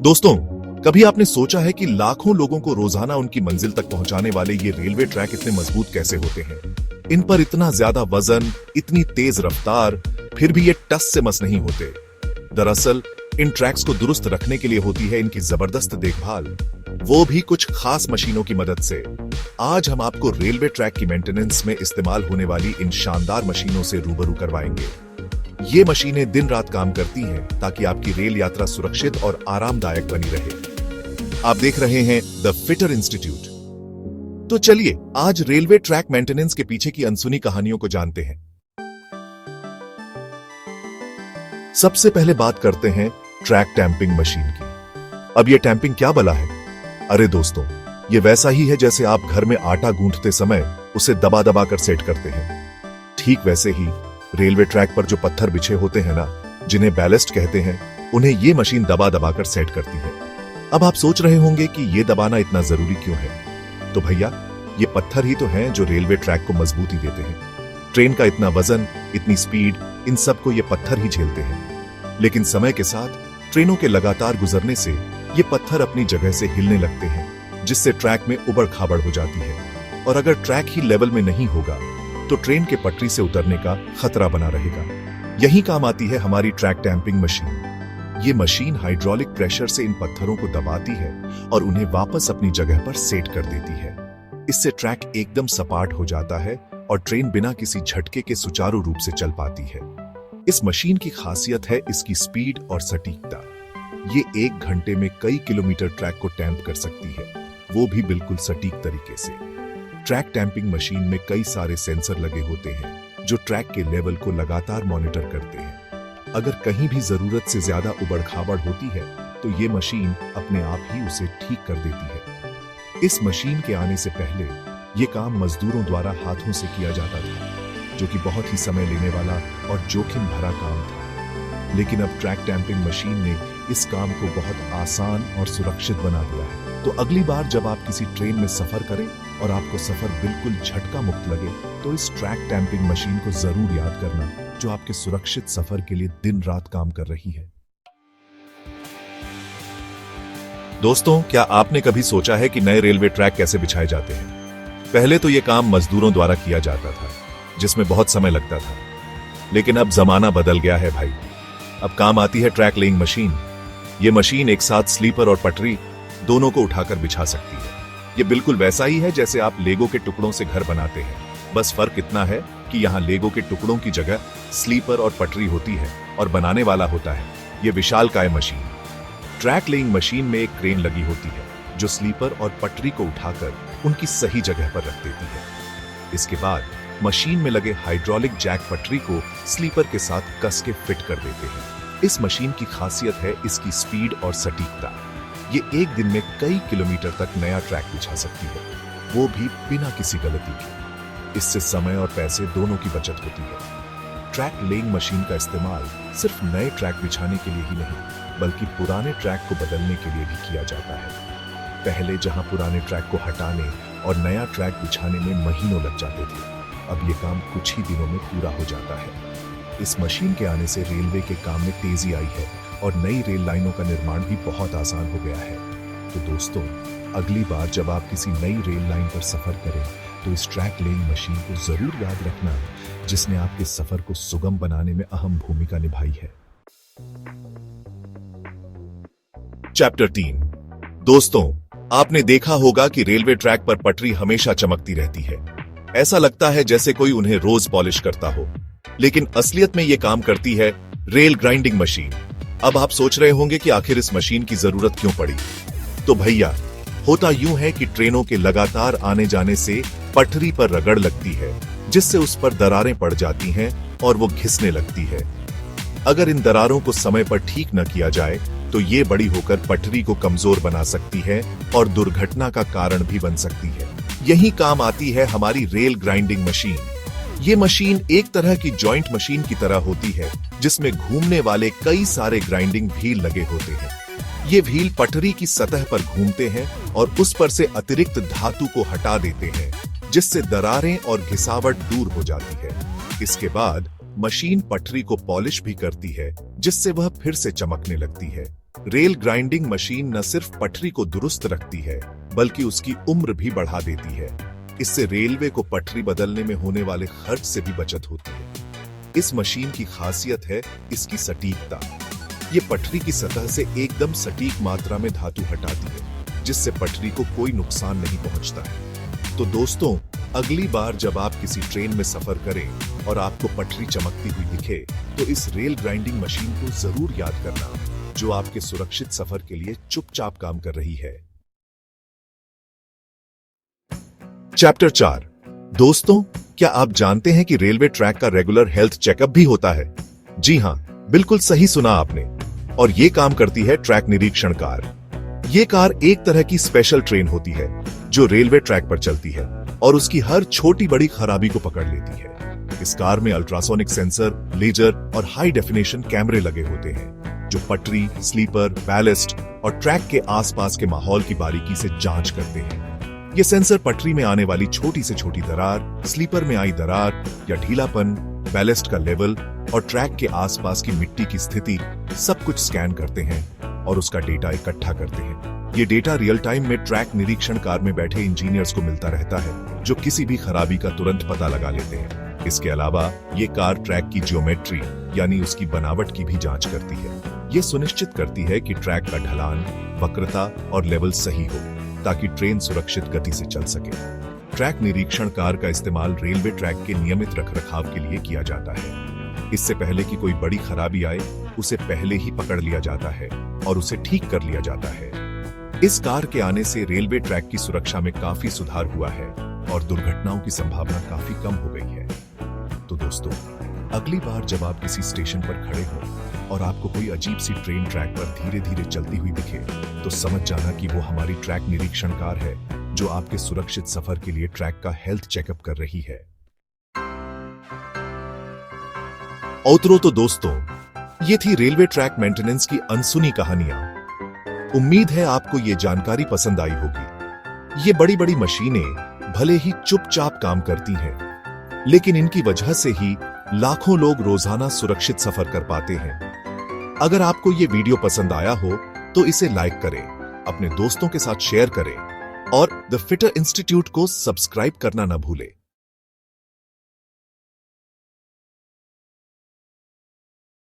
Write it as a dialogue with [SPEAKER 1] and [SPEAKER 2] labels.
[SPEAKER 1] दोस्तों, कभी आपने सोचा है कि लाखों लोगों को रोजाना उनकी मंजिल तक पहुंचाने वाले ये रेलवे ट्रैक इतने मजबूत कैसे होते हैं? इन पर इतना ज्यादा वजन, इतनी तेज रफ्तार, फिर भी ये टस से मस नहीं होते। दरअसल इन ट्रैक्स को दुरुस्त रखने के लिए होती है इनकी जबरदस्त देखभाल, वो भी कुछ खास मशीनों की मदद से। आज हम आपको रेलवे ट्रैक की मेंटेनेंस में इस्तेमाल होने वाली इन शानदार मशीनों से रूबरू करवाएंगे। ये मशीनें दिन रात काम करती हैं ताकि आपकी रेल यात्रा सुरक्षित और आरामदायक बनी रहे। आप देख रहे हैं द फिटर इंस्टीट्यूट। तो चलिए आज रेलवे ट्रैक मेंटेनेंस के पीछे की अनसुनी कहानियों को जानते हैं। सबसे पहले बात करते हैं ट्रैक टैंपिंग मशीन की। अब ये टैंपिंग क्या भला है? अरे दोस्तों, ये वैसा ही है जैसे आप घर में आटा गूंथते समय उसे दबा दबा कर सेट करते हैं। ठीक वैसे ही रेलवे ट्रैक पर जो पत्थर बिछे होते हैं ना, जिन्हें बैलेस्ट कहते हैं, उन्हें ये मशीन दबा दबा कर सेट करती है। अब आप सोच रहे होंगे कि ये दबाना इतना जरूरी क्यों है? तो भैया, ये पत्थर ही तो हैं जो रेलवे ट्रैक को मजबूती देते हैं। ट्रेन का इतना वजन, इतनी स्पीड, इन सबको ये पत्थर ही झेलते हैं। लेकिन समय के साथ ट्रेनों के लगातार गुजरने से ये पत्थर अपनी जगह से हिलने लगते हैं, जिससे ट्रैक में उबड़ खाबड़ हो जाती है। और अगर ट्रैक ही लेवल में नहीं होगा तो ट्रेन के पटरी से उतरने का खतरा बना रहेगा। यही काम आती है हमारी ट्रैक टैंपिंग मशीन। ये मशीन हाइड्रोलिक प्रेशर से इन पत्थरों को दबाती है और उन्हें वापस अपनी जगह पर सेट कर देती है। इससे ट्रैक एकदम सपाट हो जाता है और ट्रेन बिना किसी झटके के सुचारू रूप से चल पाती है। इस मशीन की खासियत है इसकी स्पीड और सटीकता। ये 1 घंटे में कई किलोमीटर ट्रैक को टैंप कर सकती है, वो भी बिल्कुल सटीक तरीके से। ट्रैक टैंपिंग मशीन में कई सारे सेंसर लगे होते हैं जो ट्रैक के लेवल को लगातार मॉनिटर करते हैं। अगर कहीं भी जरूरत से ज्यादा उबड़ खाबड़ होती है तो ये मशीन अपने आप ही उसे ठीक कर देती है। इस मशीन के आने से पहले ये काम मजदूरों द्वारा हाथों से किया जाता था, जो कि बहुत ही समय लेने वाला और जोखिम भरा काम था। लेकिन अब ट्रैक टैंपिंग मशीन ने इस काम को बहुत आसान और सुरक्षित बना दिया है। तो अगली बार जब आप किसी ट्रेन में सफर करें और आपको सफर बिल्कुल झटका मुक्त लगे, तो इस ट्रैक टैंपिंग मशीन को जरूर याद करना, जो आपके सुरक्षित सफर के लिए दिन रात काम कर रही है। दोस्तों, क्या आपने कभी सोचा है कि नए रेलवे ट्रैक कैसे बिछाए जाते हैं? पहले तो यह काम मजदूरों द्वारा किया जाता था, जिसमें बहुत समय लगता था। लेकिन अब जमाना बदल गया है भाई। अब काम आती है ट्रैक लेइंग मशीन। ये मशीन एक साथ स्लीपर और पटरी दोनों को उठाकर बिछा सकती है। ये बिल्कुल वैसा ही है जैसे आप लेगो के टुकड़ों से घर बनाते हैं। बस फर्क इतना है कि यहाँ लेगो के टुकड़ों की जगह स्लीपर और पटरी होती है और बनाने वाला होता है ये विशालकाय मशीन। ट्रैक लेइंग मशीन में एक क्रेन लगी होती है जो स्लीपर और पटरी को उठाकर उनकी सही जगह पर रख देती है। इसके बाद मशीन में लगे हाइड्रोलिक जैक पटरी को स्लीपर के साथ कस के फिट कर देते हैं। इस मशीन की खासियत है इसकी स्पीड और सटीकता। ये एक दिन में कई किलोमीटर तक नया ट्रैक बिछा सकती है, वो भी बिना किसी गलती के। इससे समय और पैसे दोनों की बचत होती है। ट्रैक लेइंग मशीन का इस्तेमाल सिर्फ नए ट्रैक बिछाने के लिए ही नहीं, बल्कि पुराने ट्रैक को बदलने के लिए भी किया जाता है। पहले जहां पुराने ट्रैक को हटाने और नया ट्रैक बिछाने में महीनों लग जाते थे, अब ये काम कुछ ही दिनों में पूरा हो जाता है। इस मशीन के आने से रेलवे के काम में तेजी आई है और नई रेल लाइनों का निर्माण भी बहुत आसान हो गया है। तो दोस्तों, अगली बार जब आप किसी नई रेल लाइन पर सफर करें तो इस ट्रैक लेइंग मशीन को जरूर याद रखना, जिसने आपके सफर को सुगम बनाने में अहम भूमिका निभाई है। चैप्टर 3। दोस्तों, आपने देखा होगा कि रेलवे ट्रैक पर पटरी हमेशा चमकती रहती है। ऐसा लगता है जैसे कोई उन्हें रोज पॉलिश करता हो, लेकिन असलियत में यह काम करती है रेल ग्राइंडिंग मशीन। अब आप सोच रहे होंगे कि आखिर इस मशीन की जरूरत क्यों पड़ी? तो भैया, होता यूं है कि ट्रेनों के लगातार आने जाने से पटरी पर रगड़ लगती है, जिससे उस पर दरारें पड़ जाती हैं और वो घिसने लगती है। अगर इन दरारों को समय पर ठीक न किया जाए तो ये बड़ी होकर पटरी को कमजोर बना सकती है और दुर्घटना का कारण भी बन सकती है। यही काम आती है हमारी रेल ग्राइंडिंग मशीन। ये मशीन एक तरह की जॉइंट मशीन की तरह होती है, जिसमें घूमने वाले कई सारे ग्राइंडिंग व्हील लगे होते हैं। ये व्हील पटरी की सतह पर घूमते हैं और उस पर से अतिरिक्त धातु को हटा देते हैं, जिससे दरारें और घिसावट दूर हो जाती है। इसके बाद मशीन पटरी को पॉलिश भी करती है, जिससे वह फिर से चमकने लगती है। रेल ग्राइंडिंग मशीन न सिर्फ पटरी को दुरुस्त रखती है बल्कि उसकी उम्र भी बढ़ा देती है। इससे रेलवे को पटरी बदलने में होने वाले खर्च से भी बचत होती है। इस मशीन की खासियत है इसकी सटीकता। ये पटरी की सतह से एकदम सटीक मात्रा में धातु हटाती है, जिससे पटरी को कोई नुकसान नहीं पहुंचता है। तो दोस्तों, अगली बार जब आप किसी ट्रेन में सफर करें और आपको पटरी चमकती हुई दिखे, तो इस रेल ग्राइंडिंग मशीन को जरूर याद करना, जो आपके सुरक्षित सफर के लिए चुपचाप काम कर रही है। चैप्टर 4। दोस्तों, क्या आप जानते हैं कि रेलवे ट्रैक का रेगुलर हेल्थ चेकअप भी होता है? जी हां, बिल्कुल सही सुना आपने। और ये काम करती है ट्रैक निरीक्षण कार। ये कार एक तरह की स्पेशल ट्रेन होती है जो रेलवे ट्रैक पर चलती है और उसकी हर छोटी बड़ी खराबी को पकड़ लेती है। इस कार में अल्ट्रासोनिक सेंसर, लेजर और हाई डेफिनेशन कैमरे लगे होते हैं, जो पटरी, स्लीपर, बैलेस्ट और ट्रैक के आसपास के माहौल की बारीकी से जांच करते हैं। ये सेंसर पटरी में आने वाली छोटी से छोटी दरार, स्लीपर में आई दरार या ढीलापन, बैलेस्ट का लेवल और ट्रैक के आसपास की मिट्टी की स्थिति सब कुछ स्कैन करते हैं और उसका डेटा इकट्ठा करते हैं। ये डेटा रियल टाइम में ट्रैक निरीक्षण कार में बैठे इंजीनियर्स को मिलता रहता है, जो किसी भी खराबी का तुरंत पता लगा लेते हैं। इसके अलावा ये कार ट्रैक की ज्योमेट्री यानी उसकी बनावट की भी जांच करती है। ये सुनिश्चित करती है कि ट्रैक का ढलान, वक्रता और लेवल सही हो, ताकि ट्रेन सुरक्षित गति से चल सके। ट्रैक निरीक्षण कार का इस्तेमाल रेलवे ट्रैक के नियमित रखरखाव के लिए किया जाता है। इससे पहले कि कोई बड़ी खराबी आए, उसे पहले ही पकड़ लिया जाता है और उसे ठीक कर लिया जाता है। इस कार के आने से रेलवे ट्रैक की सुरक्षा में काफी सुधार हुआ है और दुर्घटनाओं की संभावना काफी कम हो गई है। तो दोस्तों, अगली बार जब आप किसी स्टेशन पर खड़े हों और आपको कोई अजीब सी ट्रेन ट्रैक पर धीरे धीरे चलती हुई दिखे, तो समझ जाना कि वो हमारी ट्रैक निरीक्षण कार है, जो आपके सुरक्षित सफर के लिए ट्रैक का हेल्थ चेकअप कर रही है। औतरो तो दोस्तों, ये थी रेलवे ट्रैक मेंटेनेंस की अनसुनी कहानियां। उम्मीद है आपको ये जानकारी पसंद आई होगी। ये बड़ी बड़ी मशीनें भले ही चुपचाप काम करती हैं, लेकिन इनकी वजह से ही लाखों लोग रोजाना सुरक्षित सफर कर पाते हैं। अगर आपको ये वीडियो पसंद आया हो तो इसे लाइक करें, अपने दोस्तों के साथ शेयर करें और द फिटर इंस्टीट्यूट को सब्सक्राइब करना न भूलें।